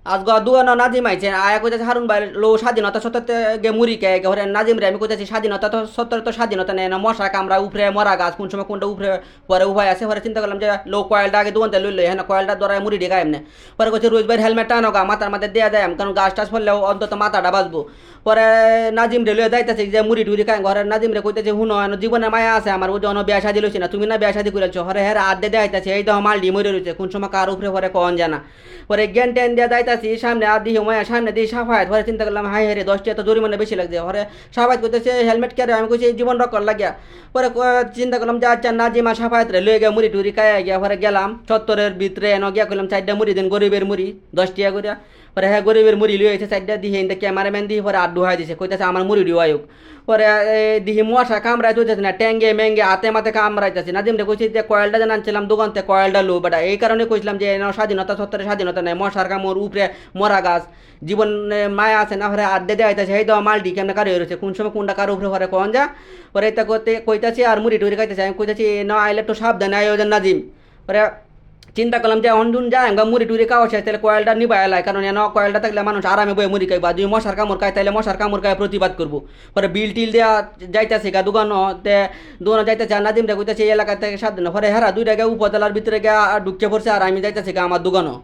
আজগা দুয়ানো নাজিম আইছে আয়া কইতাছে হারুন ভাই লো স্বাধীনতা সত্তর গে মুড়ি কে গে হরে নাজিম রে আমি কইতাছি স্বাধীনতা তো সত্তর তো স্বাধীনতা নেই না মশা কামড়া উপরে মরা গাছ কোন সময় কোনটা উপরে পরে উভয় আছে পরে চিন্তা করলাম যে লো কয়েলটা আগে দোকানতে লইলে হ্যাঁ কয়েলটা ধরায় মুড়ি ঢেকা এমনি পরে কইছে রোজ ভাই হেলমেটটা আনো গা মাথার মাথায় দেয়া যায় কারণ গাছ টাছ ফেললেও অন্তত মাথাটা বাঁচবো পরে নাজিম রে লইয়া যাইতাছে যে মুড়ি টুড়ি খাই ঘরের নাজিম রে কইতেছে হুনো জীবনে মায়া আছে আমার ওই জন্য বিয়া শাদি লইছি না তুমি না বিয়া শাদি করেছো হরে হ্যাঁ আড্ডে দেয়াইতাছে এই তো মাল ডি মরে রয়েছে কোন সময় কার উপরে পরে কন জানা পরে জ্ঞান ট্যান দেওয়া যাইতাছি সামনে আর দিহি মায়া সামনে দিয়ে সাফায়াত পরে চিন্তা করলাম হাই হেরে 10 টাকা তো জরিমানা বেশি লাগছে পরে সাফায়াত করতেছে হেলমেট কে আমি কইছি জীবন রক্ষার লাগিয়া পরে চিন্তা করলাম যে আচ্ছা নাজিমা সাফায়াত রে লয়ে গিয়া মুড়ি টুড়ি খাইয়া গিয়া পরে গেলাম চত্বরের ভিতরে এনে গিয়া করলাম 4টা মুড়ি দেন গরিবের মুড়ি 10 টাকা করিয়া পরে হ্যাঁ গরিবের মুড়ি লুয়ে এসে 4টা দিয়ে ইন্দা ক্যামেরাম্যান দিয়ে পরে আড্ডু হয় দিছে কইতাছে আমার মুড়ি ডিওয়ায়ুক পরে দিহি মশা কামড়াই তুইতেছে না ট্যাঙ্গে ম্যাঙ্গে হাতে মাতে কামড়াইতেছে নাজিম রে কইছি যে কয়েলটা যেন আনছিলাম দোকান থেকে কয়েলটা লো বেটা এই কারণে কইছিলাম যে স্বাধীনতা সত্তরে স্বাধীনতা নেই মশার কামড় উপরে মরা গাছ জীবন মায়া আছে না হরে আড্ডে দেওয়া হইতেছে এই তো মালটি কেমন কারো হয়েছে কোন সময় কোনটা কারো উপরে হরে কন যা পরে এটা করতে কইতাছি আর মুড়ি টুড়ি খাইতেছে আমি কইতাছি না আইলে একটু সাবধানে আয় ওজন নাজিম পরে চিন্তা করলাম যে অন্ডুন যায় আমরা মুড়ি টুড়ি খাওয়া শেষ তাহলে কয়েলটা নিবাই এলাই কারণ এনে কয়েলটা থাকলে মানুষ আরামে বয়ে মুড়ি খাইবা যদি মশার কামড় খায় তাহলে মশার কামড় খায় প্রতিবাদ করবো পরে বিল টিল দেওয়া যাইতেছে গা দোকানতে দোকানে যাইতেছে আর নাজিমটা কইতেছে এই এলাকা থেকে সাবধান পরে হেরা 2টা গা উপতলার ভিতরে গা ঢুকতে পড়ছে আর আমি যাইতেছি গা আমার দোকানও